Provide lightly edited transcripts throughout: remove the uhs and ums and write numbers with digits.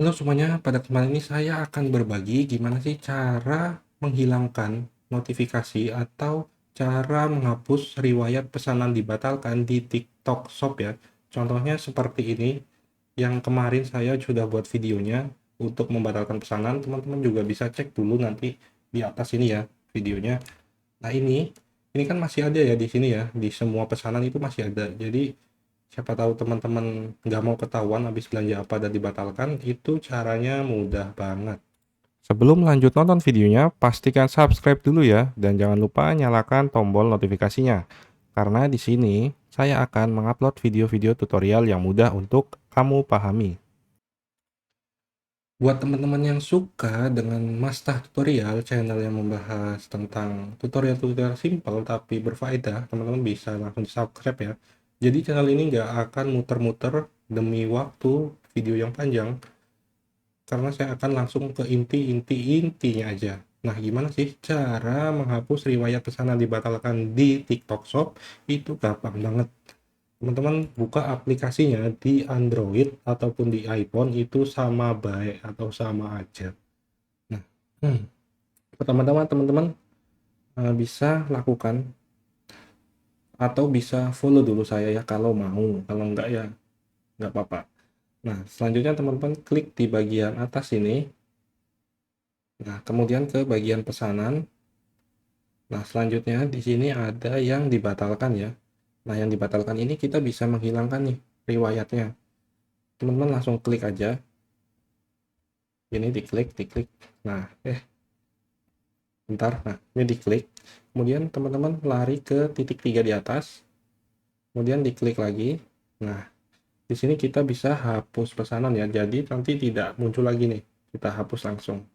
Halo semuanya, pada kesempatan ini saya akan berbagi gimana sih cara menghilangkan notifikasi atau cara menghapus riwayat pesanan dibatalkan di TikTok Shop ya. Contohnya seperti ini, yang kemarin saya sudah buat videonya untuk membatalkan pesanan, teman-teman juga bisa cek dulu nanti di atas ini ya videonya. Nah ini kan masih ada ya di sini ya, di semua pesanan itu masih ada. Jadi siapa tahu teman-teman nggak mau ketahuan habis belanja apa dan dibatalkan, itu caranya mudah banget. Sebelum lanjut nonton videonya, pastikan subscribe dulu ya, dan jangan lupa nyalakan tombol notifikasinya. Karena di sini, saya akan mengupload video-video tutorial yang mudah untuk kamu pahami. Buat teman-teman yang suka dengan Mastah Tutorial, channel yang membahas tentang tutorial-tutorial simpel tapi berfaedah, teman-teman bisa langsung subscribe ya. Jadi channel ini nggak akan muter-muter demi waktu video yang panjang, karena saya akan langsung ke intinya aja. Nah, gimana sih cara menghapus riwayat pesanan dibatalkan di TikTok Shop? Itu gampang banget. Teman-teman buka aplikasinya di Android ataupun di iPhone itu sama baik atau sama aja. Nah, hmm, pertama-tama teman-teman bisa lakukan atau bisa follow dulu saya ya kalau mau. Kalau enggak ya nggak apa-apa. Nah, selanjutnya teman-teman klik di bagian atas ini. Nah, kemudian ke bagian pesanan. Nah, selanjutnya di sini ada yang dibatalkan ya. Nah, yang dibatalkan ini kita bisa menghilangkan nih riwayatnya. Teman-teman langsung klik aja. Ini diklik. Nah, bentar. Nah, ini diklik. Kemudian teman-teman lari ke titik 3 di atas. Kemudian diklik lagi. Nah, di sini kita bisa hapus pesanan ya. Jadi nanti tidak muncul lagi nih. Kita hapus langsung.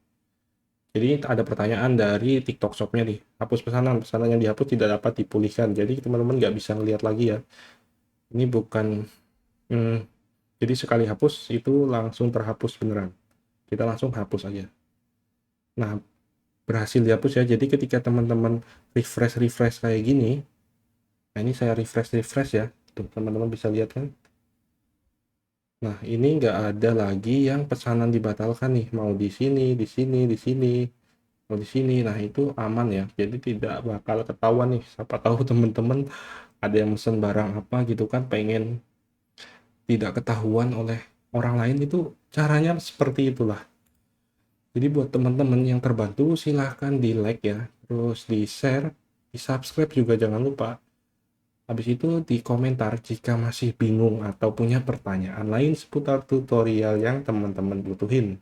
Jadi ada pertanyaan dari TikTok Shop-nya nih. Hapus pesanan. Pesanan yang dihapus tidak dapat dipulihkan. Jadi teman-teman nggak bisa ngelihat lagi ya. Ini bukan hmm, jadi sekali hapus itu langsung terhapus beneran. Kita langsung hapus aja. Nah, berhasil dihapus ya. Jadi ketika teman-teman refresh kayak gini, nah ini saya refresh ya. Tuh, teman-teman bisa lihat kan. Nah, ini nggak ada lagi yang pesanan dibatalkan nih. Mau di sini, di sini, di sini, mau di sini. Nah, itu aman ya. Jadi tidak bakal ketahuan nih. Siapa tahu teman-teman ada yang mesen barang apa gitu kan, pengen tidak ketahuan oleh orang lain, itu caranya seperti itulah. Jadi buat teman-teman yang terbantu silahkan di like ya, terus di share, di subscribe juga jangan lupa. Habis itu di komentar jika masih bingung atau punya pertanyaan lain seputar tutorial yang teman-teman butuhin.